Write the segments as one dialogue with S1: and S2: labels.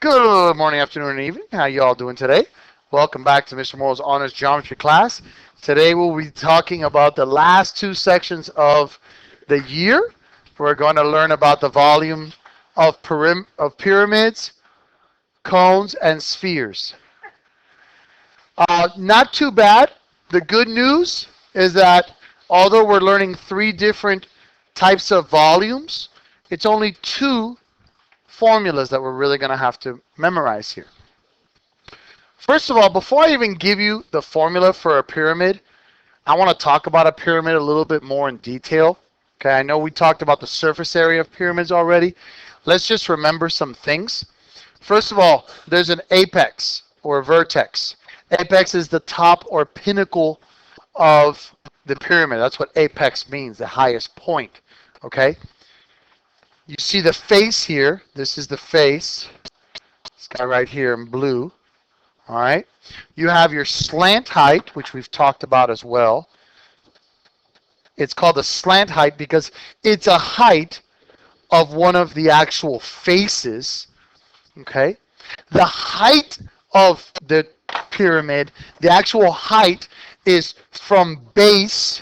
S1: Good morning, afternoon, and evening. How you all doing today? Welcome back to Mr. Morrow's Honors Geometry class. Today we'll be talking about the last two sections of the year. We're going to learn about the volume of pyramids, cones, and spheres. Not too bad. The good news is that although we're learning three different types of volumes, it's only two formulas that we're really going to have to memorize here. First of all, before I even give you the formula for a pyramid, I want to talk about a pyramid a little bit more in detail. Okay, I know we talked about the surface area of pyramids already. Let's just remember some things. First of all, there's an apex or vertex. Apex is the top or pinnacle of the pyramid. That's what apex means, the highest point. Okay? You see the face here. This is the face. This guy right here in blue. All right. You have your slant height, which we've talked about as well. It's called a slant height because it's a height of one of the actual faces. Okay. The height of the pyramid, the actual height is from base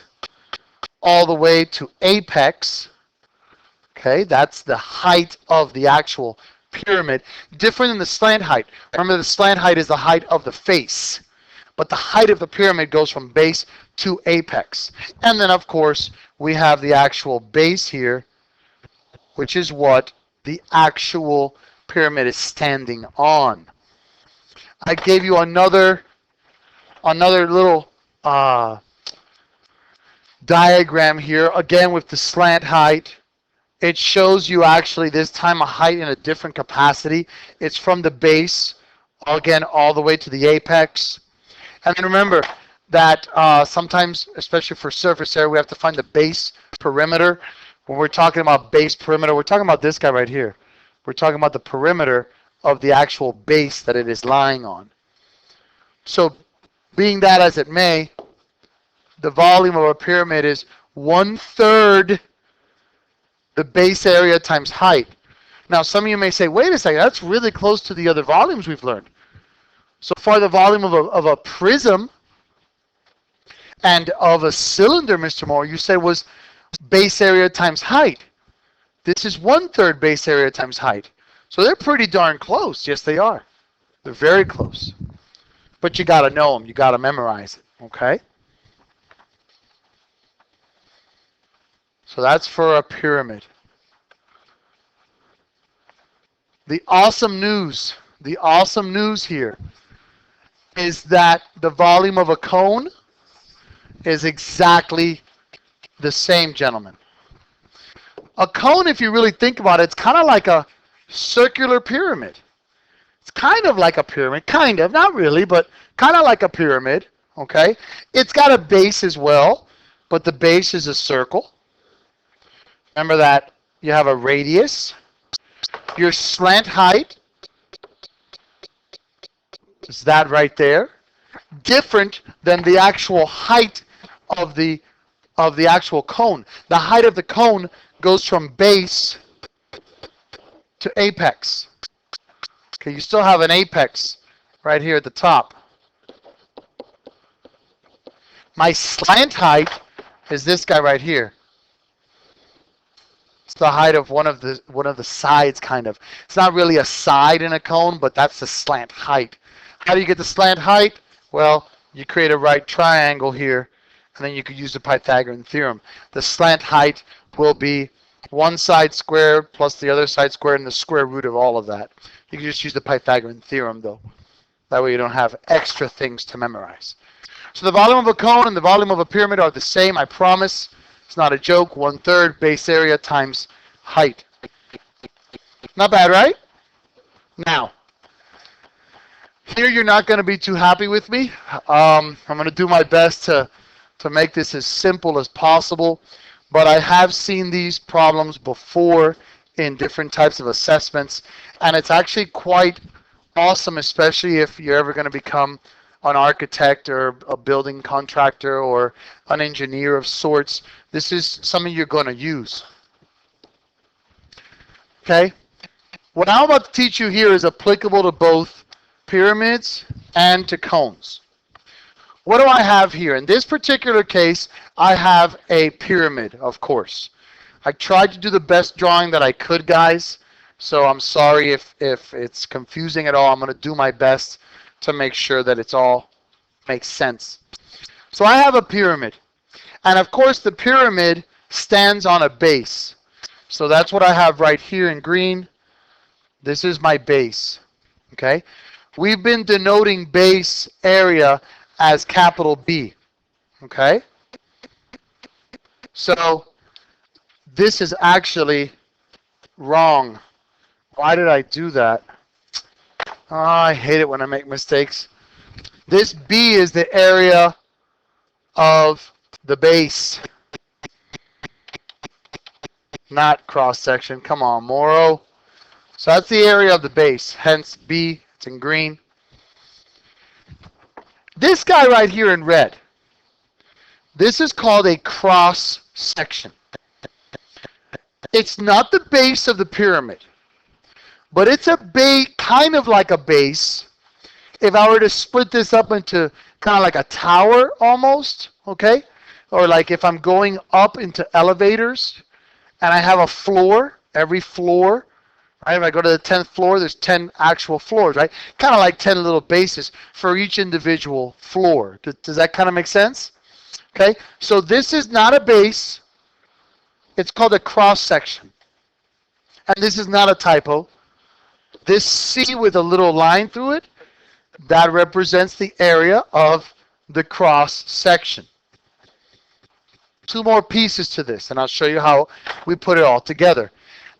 S1: all the way to apex. Okay, that's the height of the actual pyramid. Different than the slant height. Remember, the slant height is the height of the face. But the height of the pyramid goes from base to apex. And then, of course, we have the actual base here, which is what the actual pyramid is standing on. I gave you another little diagram here, again with the slant height. It shows you actually this time a height in a different capacity. It's from the base, again, all the way to the apex. And then remember that sometimes, especially for surface area, we have to find the base perimeter. When we're talking about base perimeter, we're talking about this guy right here. We're talking about the perimeter of the actual base that it is lying on. So being that as it may, the volume of a pyramid is 1/3 the base area times height. Now, some of you may say, wait a second, that's really close to the other volumes we've learned. So far, the volume of a prism and of a cylinder, Mr. Moore, you said was base area times height. This is 1/3 base area times height. So they're pretty darn close. Yes, they are. They're very close. But you got to know them. You got to memorize it, okay? So that's for a pyramid. The awesome news here is that the volume of a cone is exactly the same, gentlemen. A cone, if you really think about it, it's kind of like a circular pyramid. It's kind of like a pyramid, kind of, not really, but kind of like a pyramid, okay? It's got a base as well, but the base is a circle. Remember that you have a radius. Your slant height is that right there. Different than the actual height of the actual cone. The height of the cone goes from base to apex. Okay, you still have an apex right here at the top. My slant height is this guy right here. It's the height of one of the sides, kind of. It's not really a side in a cone, but that's the slant height. How do you get the slant height? Well, you create a right triangle here, and then you could use the Pythagorean theorem. The slant height will be one side squared plus the other side squared and the square root of all of that. You can just use the Pythagorean theorem, though. That way you don't have extra things to memorize. So the volume of a cone and the volume of a pyramid are the same, I promise. It's not a joke. 1/3 base area times height. Not bad, right? Now, here you're not going to be too happy with me. I'm going to do my best to make this as simple as possible. But I have seen these problems before in different types of assessments. And it's actually quite awesome, especially if you're ever going to become an architect or a building contractor or an engineer of sorts. This is something you're going to use. Okay? What I'm about to teach you here is applicable to both pyramids and to cones. What do I have here? In this particular case, I have a pyramid, of course. I tried to do the best drawing that I could, guys, so I'm sorry if it's confusing at all. I'm going to do my best to make sure that it's all makes sense. So I have a pyramid, and of course the pyramid stands on a base. So that's what I have right here in green. This is my base, okay? We've been denoting base area as capital B, okay? So this is actually wrong. Why did I do that? Oh, I hate it when I make mistakes. This B is the area of the base, not cross section. Come on, Moro. So that's the area of the base, hence B, it's in green. This guy right here in red, this is called a cross section. It's not the base of the pyramid, but it's a base, kind of like a base. If I were to split this up into kind of like a tower almost, okay? Or like if I'm going up into elevators and I have a floor, every floor, right? If I go to the 10th floor, there's 10 actual floors, right? Kind of like 10 little bases for each individual floor. Does that kind of make sense? Okay, so this is not a base. It's called a cross section. And this is not a typo. This C with a little line through it, that represents the area of the cross section. Two more pieces to this, and I'll show you how we put it all together.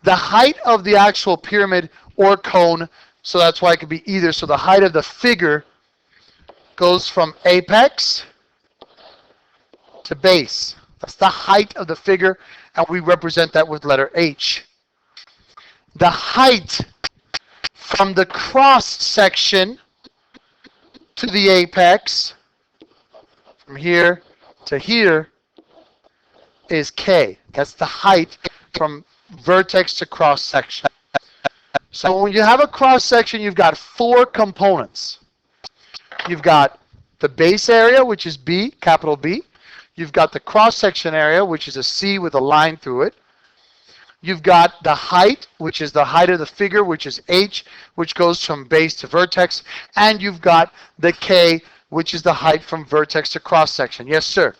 S1: The height of the actual pyramid or cone, so that's why it could be either. So the height of the figure goes from apex to base. That's the height of the figure, and we represent that with letter H. The height from the cross section to the apex, from here to here, is K. That's the height from vertex to cross section. So when you have a cross section, you've got four components. You've got the base area, which is B, capital B. You've got the cross section area, which is a C with a line through it. You've got the height, which is the height of the figure, which is H, which goes from base to vertex. And you've got the K, which is the height from vertex to cross section. Yes, sir.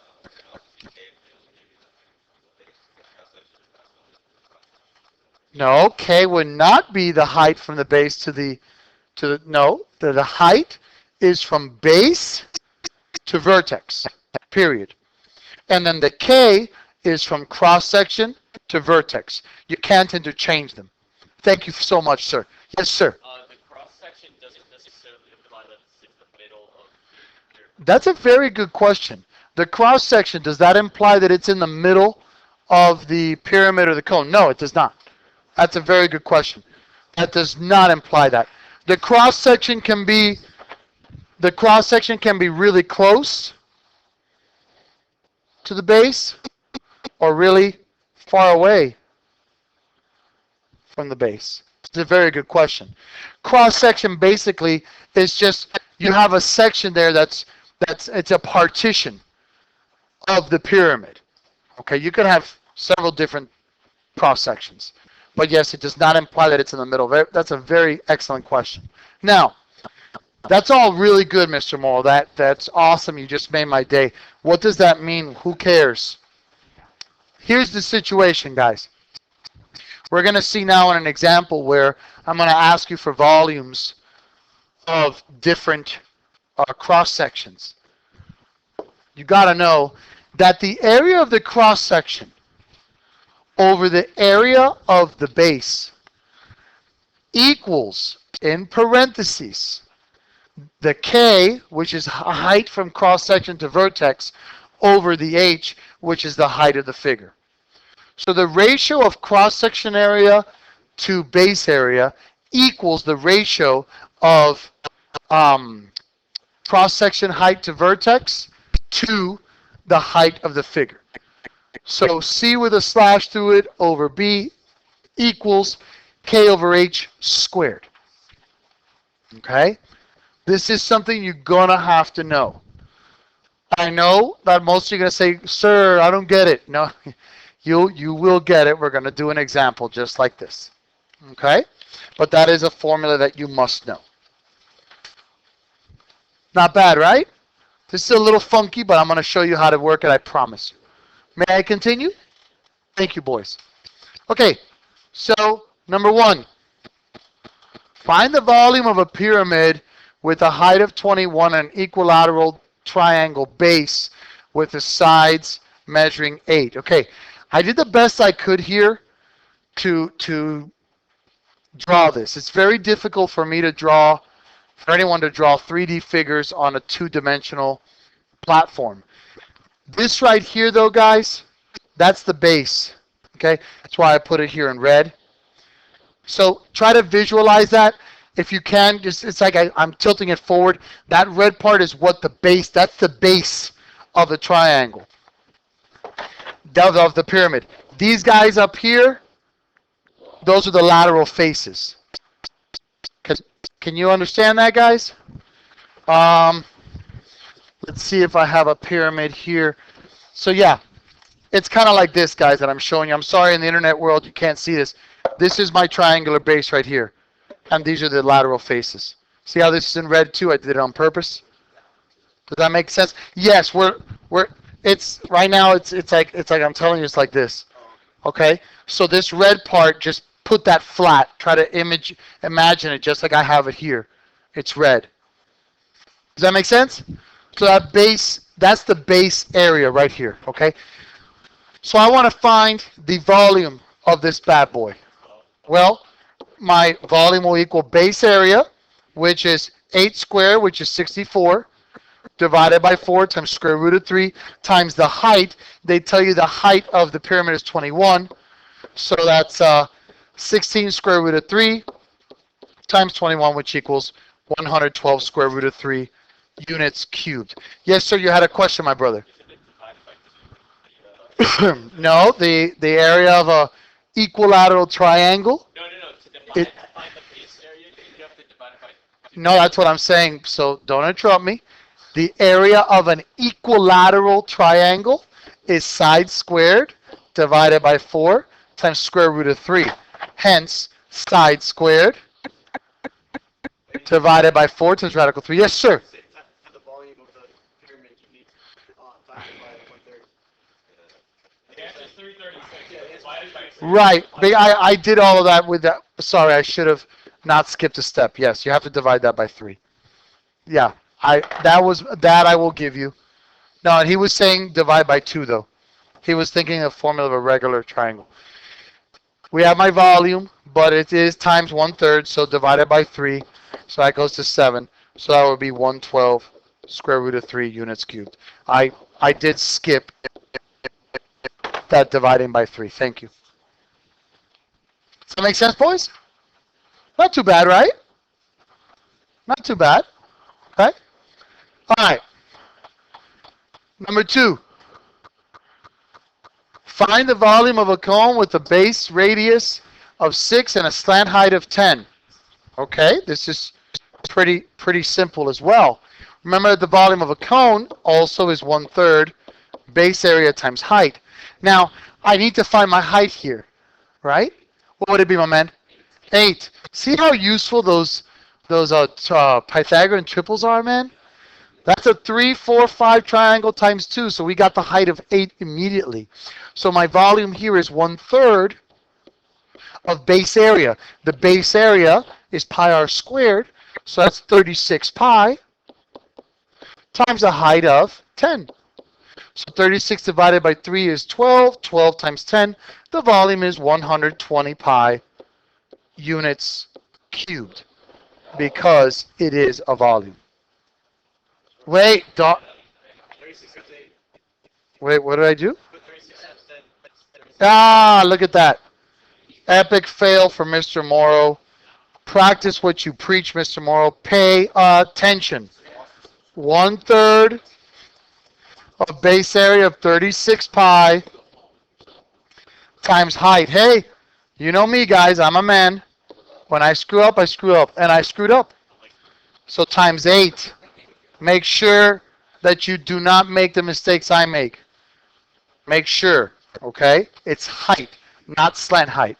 S1: No, K would not be the height from the base to the no, the height is from base to vertex, period. And then the K is from cross section to vertex. You can't interchange them. Thank you so much, sir. Yes, sir.
S2: The cross section doesn't necessarily imply that it's in the middle of the pyramid.
S1: That's a very good question. The cross section, does that imply that it's in the middle of the pyramid or the cone? No, it does not. That's a very good question. That does not imply that. The cross section can be really close to the base or really far away from the base. It's a very good question. Cross section basically is just you have a section there that's it's a partition of the pyramid. Okay, you can have several different cross sections. But yes, it does not imply that it's in the middle. That's a very excellent question. Now, that's all really good, Mr. Morrow. That's awesome. You just made my day. What does that mean? Who cares? Here's the situation, guys. We're going to see now in an example where I'm going to ask you for volumes of different cross sections. You got to know that the area of the cross section over the area of the base equals, in parentheses, the K, which is height from cross section to vertex, over the H, which is the height of the figure. So the ratio of cross section area to base area equals the ratio of cross section height to vertex to the height of the figure. So C with a slash through it over B equals K over H squared. Okay? This is something you're going to have to know. I know that most of you are going to say, sir, I don't get it. No, you will get it. We're going to do an example just like this. Okay? But that is a formula that you must know. Not bad, right? This is a little funky, but I'm going to show you how to work it, I promise you. May I continue? Thank you, boys. Okay, so number one, find the volume of a pyramid with a height of 21 and an equilateral triangle base with the sides measuring 8. Okay, I did the best I could here to draw this. It's very difficult for me to draw, for anyone to draw 3D figures on a two-dimensional platform. This right here, though, guys, that's the base. Okay, that's why I put it here in red. So try to visualize that. If you can, just it's like I'm tilting it forward. That red part is what the base, that's the base of the triangle, of the pyramid. These guys up here, those are the lateral faces. Can you understand that, guys? Let's see if I have a pyramid here. So yeah, it's kind of like this, guys, that I'm showing you. I'm sorry, in the internet world, you can't see this. This is my triangular base right here. And these are the lateral faces. See how this is in red too? I did it on purpose. Does that make sense? Yes, it's right now it's like I'm telling you, it's like this. Okay? So this red part, just put that flat. Try to imagine it just like I have it here. It's red. Does that make sense? So that base, that's the base area right here, okay? So I want to find the volume of this bad boy. Well, my volume will equal base area, which is 8 squared, which is 64, divided by 4 times square root of 3 times the height. They tell you the height of the pyramid is 21. So that's 16 square root of 3 times 21, which equals 112 square root of 3 units cubed. Yes, sir, you had a question, my brother. No, the area of a equilateral triangle.
S2: No. To define the base area, you have to divide it by 2.
S1: No, that's what I'm saying. So don't interrupt me. The area of an equilateral triangle is side squared divided by 4 times square root of 3. Hence, side squared divided by 4 times radical 3. Yes, sir.
S3: For the volume of the pyramid, you need divided by 1/3.
S2: The answer is 336. Divided by 3.
S1: Right. I did all of that with that. Sorry, I should have not skipped a step. Yes, you have to divide that by 3. Yeah, that I will give you. No, and he was saying divide by 2 though. He was thinking of formula of a regular triangle. We have my volume, but it is times 1/3, so divided by 3, so that goes to 7. So that would be 112 square root of 3 units cubed. I did skip that dividing by 3. Thank you. Does that make sense, boys? Not too bad, right? Not too bad. Okay? All right. Number 2. Find the volume of a cone with a base radius of 6 and a slant height of 10. Okay, this is pretty simple as well. Remember, the volume of a cone also is 1/3 base area times height. Now, I need to find my height here, right? What would it be, my man? 8. See how useful those Pythagorean triples are, man? That's a 3, 4, 5 triangle times 2, so we got the height of 8 immediately. So my volume here is 1/3 of base area. The base area is pi r squared, so that's 36 pi times a height of 10. So 36 divided by 3 is 12. 12 times 10, the volume is 120 pi units cubed because it is a volume. Wait, what did I do? Ah, look at that. Epic fail for Mr. Morrow. Practice what you preach, Mr. Morrow. Pay attention. 1/3 of base area of 36 pi times height. Hey, you know me, guys. I'm a man. When I screw up, I screw up. And I screwed up.
S2: Like,
S1: So times 8. Make sure that you do not make the mistakes I make. Make sure, okay? It's height, not slant height.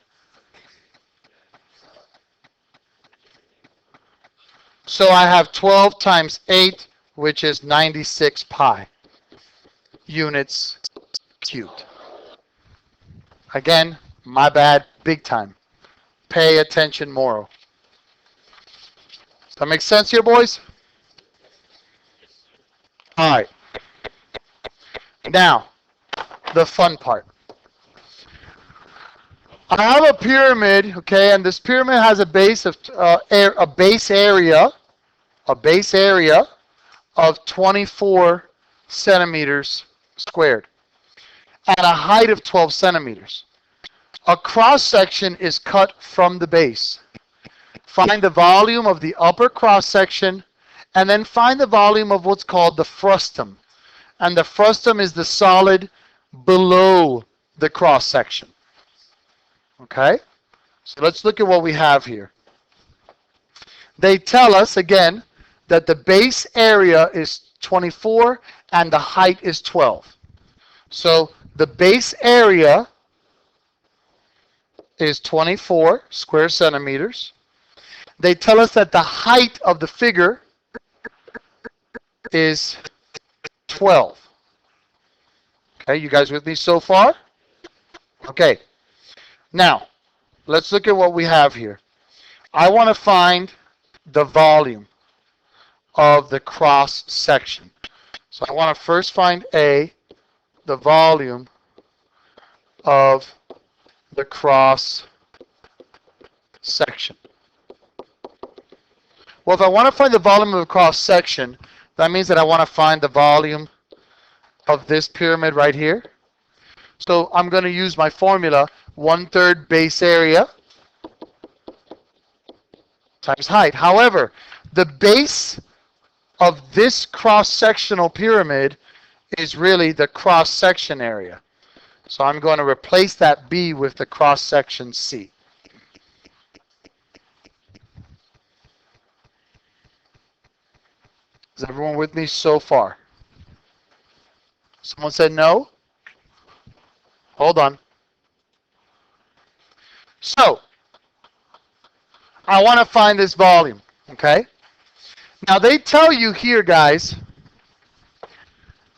S1: So I have 12 times 8, which is 96 pi units cubed. Again, my bad, big time. Pay attention, Moro. Does that make sense here, boys? All right. Now, the fun part. I have a pyramid, okay, and this pyramid has a base of a base area of 24 centimeters squared and a height of 12 centimeters. A cross section is cut from the base. Find the volume of the upper cross section and then find the volume of what's called the frustum. And the frustum is the solid below the cross section. Okay? So let's look at what we have here. They tell us, again, that the base area is 24 and the height is 12. So the base area is 24 square centimeters. They tell us that the height of the figure is 12. Okay, you guys with me so far? Okay. Now, let's look at what we have here. I want to find the volume of the cross section. So I want to first find the volume of the cross section. Well, if I want to find the volume of the cross section, that means that I want to find the volume of this pyramid right here. So I'm going to use my formula, 1/3 base area times height. However, the base of this cross-sectional pyramid is really the cross-section area. So I'm going to replace that B with the cross-section C. Is everyone with me so far? Someone said no? Hold on. So, I want to find this volume, okay? Now they tell you here, guys,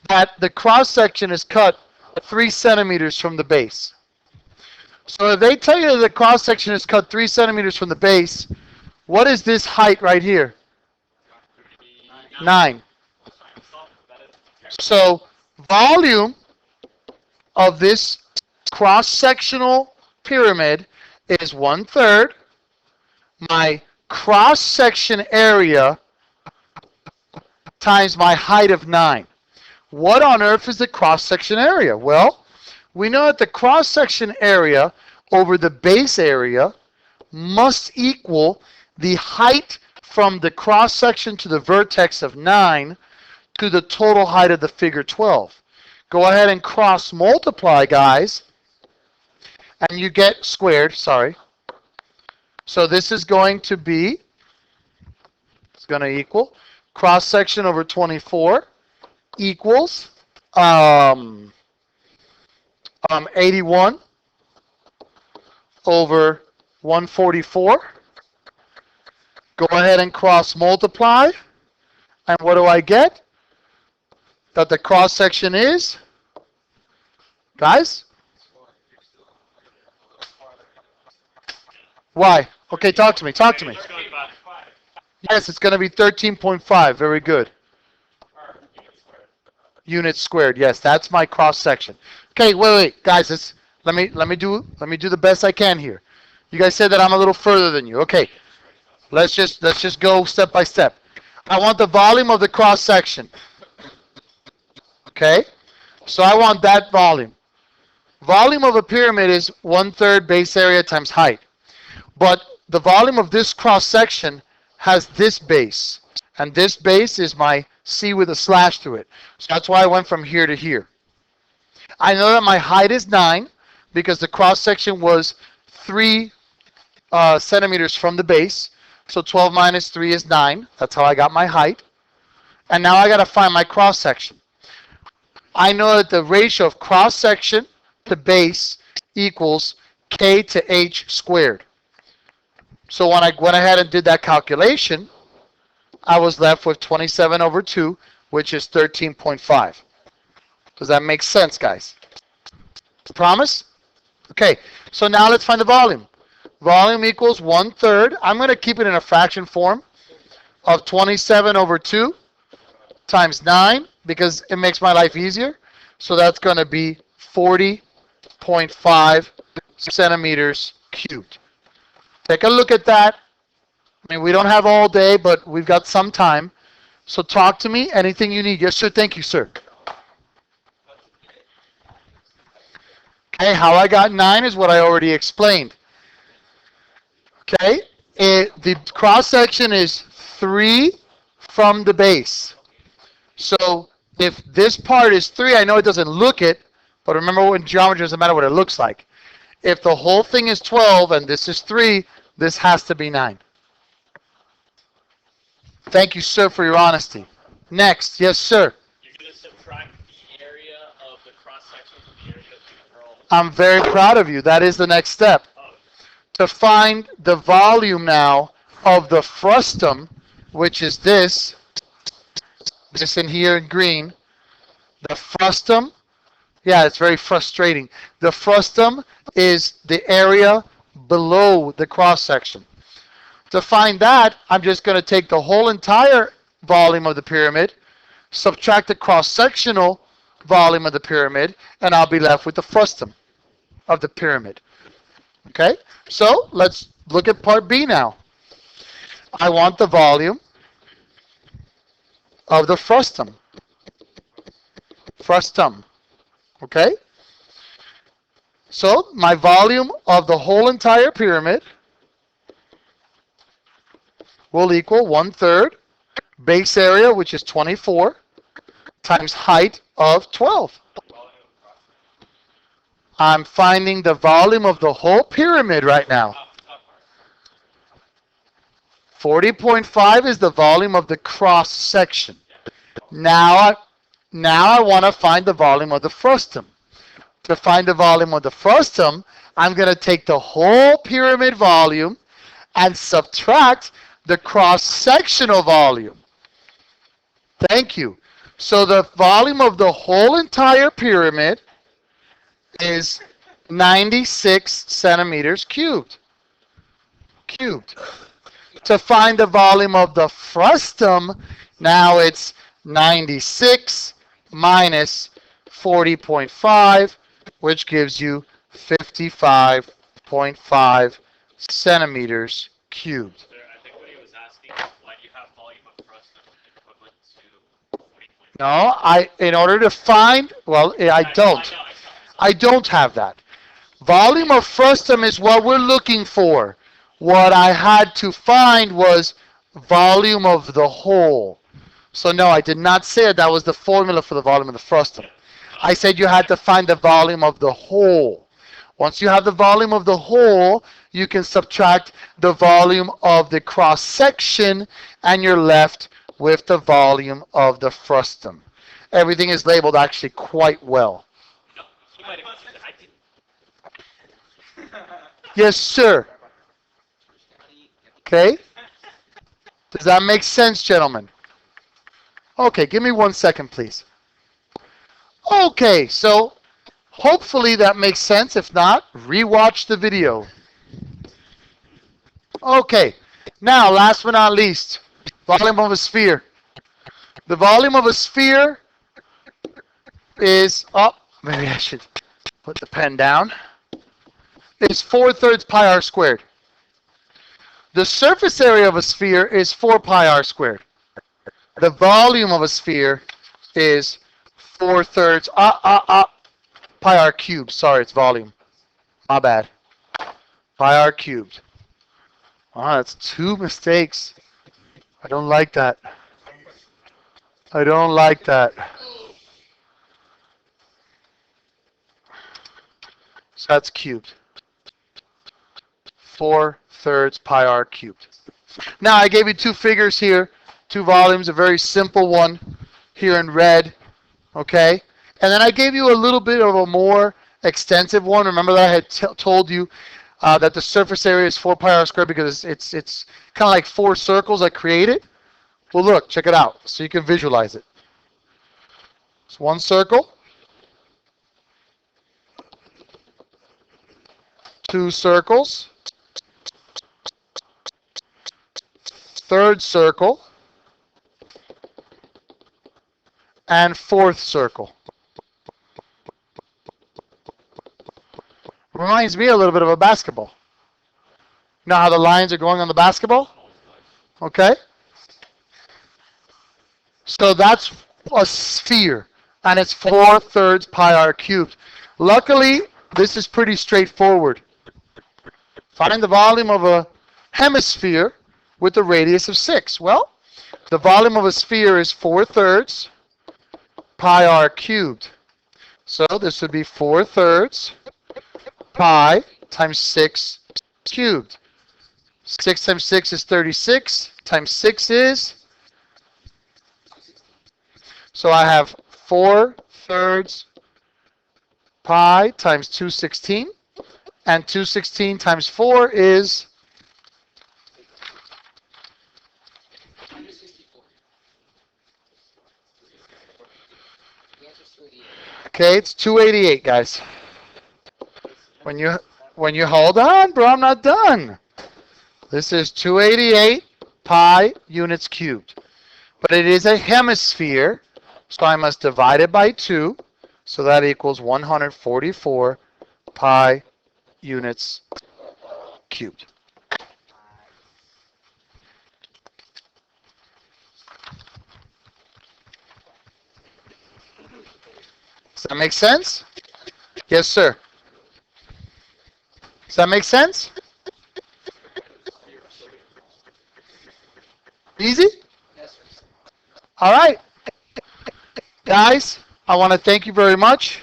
S1: that the cross section is cut 3 centimeters from the base. So if they tell you the cross section is cut 3 centimeters from the base, what is this height right here? 9. So volume of this cross-sectional pyramid is 1/3 my cross-section area times my height of 9. What on earth is the cross-section area? Well, we know that the cross-section area over the base area must equal the height from the cross-section to the vertex of 9 to the total height of the figure 12. Go ahead and cross-multiply, guys, and you get squared, sorry. So this is going to be, it's going to equal cross-section over 24 equals 81 over 144. Go ahead and cross-multiply, and what do I get? That the cross-section is, guys? Why? Okay, talk to me. Talk to me. Yes, it's going to be 13.5. Very good. Units squared. Yes, that's my cross section. Okay, wait, guys. Let me do the best I can here. You guys said that I'm a little further than you. Okay, let's just go step by step. I want the volume of the cross section. Okay, so I want that volume. Volume of a pyramid is 1/3 base area times height. But the volume of this cross-section has this base. And this base is my C with a slash through it. So that's why I went from here to here. I know that my height is 9 because the cross-section was 3 centimeters from the base. So 12 minus 3 is 9. That's how I got my height. And now I got to find my cross section. I know that the ratio of cross section to base equals k to h squared. So when I went ahead and did that calculation, I was left with 27 over 2, which is 13.5. Does that make sense, guys? Promise? Okay, so now let's find the volume. Volume equals 1/3. I'm going to keep it in a fraction form of 27 over 2 times 9 because it makes my life easier. So that's going to be 40.5 centimeters cubed. Take a look at that. I mean, we don't have all day, but we've got some time. So talk to me. Anything you need. Yes, sir. Thank you, sir. Okay, how I got 9 is what I already explained. Okay, the cross section is 3 from the base. So if this part is 3, I know it doesn't look it, but remember in geometry it doesn't matter what it looks like. If the whole thing is 12 and this is 3, this has to be 9. Thank you, sir, for your honesty. Next, yes, sir.
S2: You're going to subtract the area of the cross section from the area of the curl.
S1: I'm very proud of you. That is the next step.
S2: Oh,
S1: To find the volume now of the frustum, which is this in here in green, the frustum, yeah, it's very frustrating. The frustum is the area below the cross section. To find that, I'm just going to take the whole entire volume of the pyramid, subtract the cross-sectional volume of the pyramid, and I'll be left with the frustum of the pyramid. Okay, so let's look at part B now. I want the volume of the frustum. Frustum. Okay? So my volume of the whole entire pyramid will equal 1/3 base area, which is 24, times height of 12. I'm finding the volume of the whole pyramid right now. 40.5 is the volume of the cross section. Now I want to find the volume of the frustum. To find the volume of the frustum, I'm going to take the whole pyramid volume and subtract the cross-sectional volume. Thank you. So the volume of the whole entire pyramid is 96 centimeters cubed. To find the volume of the frustum, now it's 96 minus 40.5, which gives you 55.5 centimeters cubed.
S2: sir, I think what he was asking is why do you have volume of frustum equivalent to 40.5?
S1: No, in order to find, well, I don't. I don't have that. Volume of frustum is what we're looking for. What I had to find was volume of the whole. So no, I did not say that was the formula for the volume of the frustum. I said you had to find the volume of the whole. Once you have the volume of the whole, you can subtract the volume of the cross section and you're left with the volume of the frustum. Everything is labeled actually quite well.
S2: No, he might have said I didn't.
S1: Yes, sir. Okay? Does that make sense, gentlemen? Okay, give me 1 second, please. Okay, so hopefully that makes sense. If not, rewatch the video. Okay, now last but not least, volume of a sphere. The volume of a sphere is, maybe I should put the pen down, is 4/3 pi r squared. The surface area of a sphere is 4 pi r squared. The volume of a sphere is 4/3 pi r cubed. Sorry, it's volume. My bad. Pi r cubed. That's 2 mistakes. I don't like that. I don't like that. So that's cubed. 4/3 pi r cubed. Now I gave you two figures here, two volumes, a very simple one here in red, okay? And then I gave you a little bit of a more extensive one. Remember that I had told you that the surface area is 4 pi r squared because it's kind of like four circles I created? Well, look, check it out so you can visualize it. It's one circle, two circles, third circle, and fourth circle. Reminds me a little bit of a basketball. You know how the lines are going on the basketball? Okay? So that's a sphere, and it's 4/3 pi r cubed. Luckily, this is pretty straightforward. Find the volume of a hemisphere with a radius of 6. Well, the volume of a sphere is 4/3 pi r cubed. So this would be 4/3 pi times 6 cubed. 6 times 6 is 36, times 6 is, so I have 4/3 pi times 216, and 216 times 4 is, okay, it's 288, guys. When you hold on, bro, I'm not done. This is 288 pi units cubed. But it is a hemisphere, so I must divide it by 2, so that equals 144 pi units cubed. Does that make sense? Yes, sir. Does that make sense? Easy? All right. Guys, I want to thank you very much.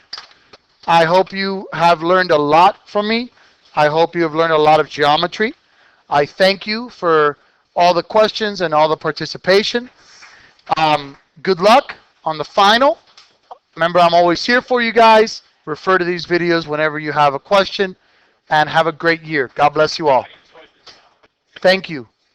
S1: I hope you have learned a lot from me. I hope you have learned a lot of geometry. I thank you for all the questions and all the participation. Good luck on the final. Remember, I'm always here for you guys. Refer to these videos whenever you have a question. And have a great year. God bless you all. Thank you.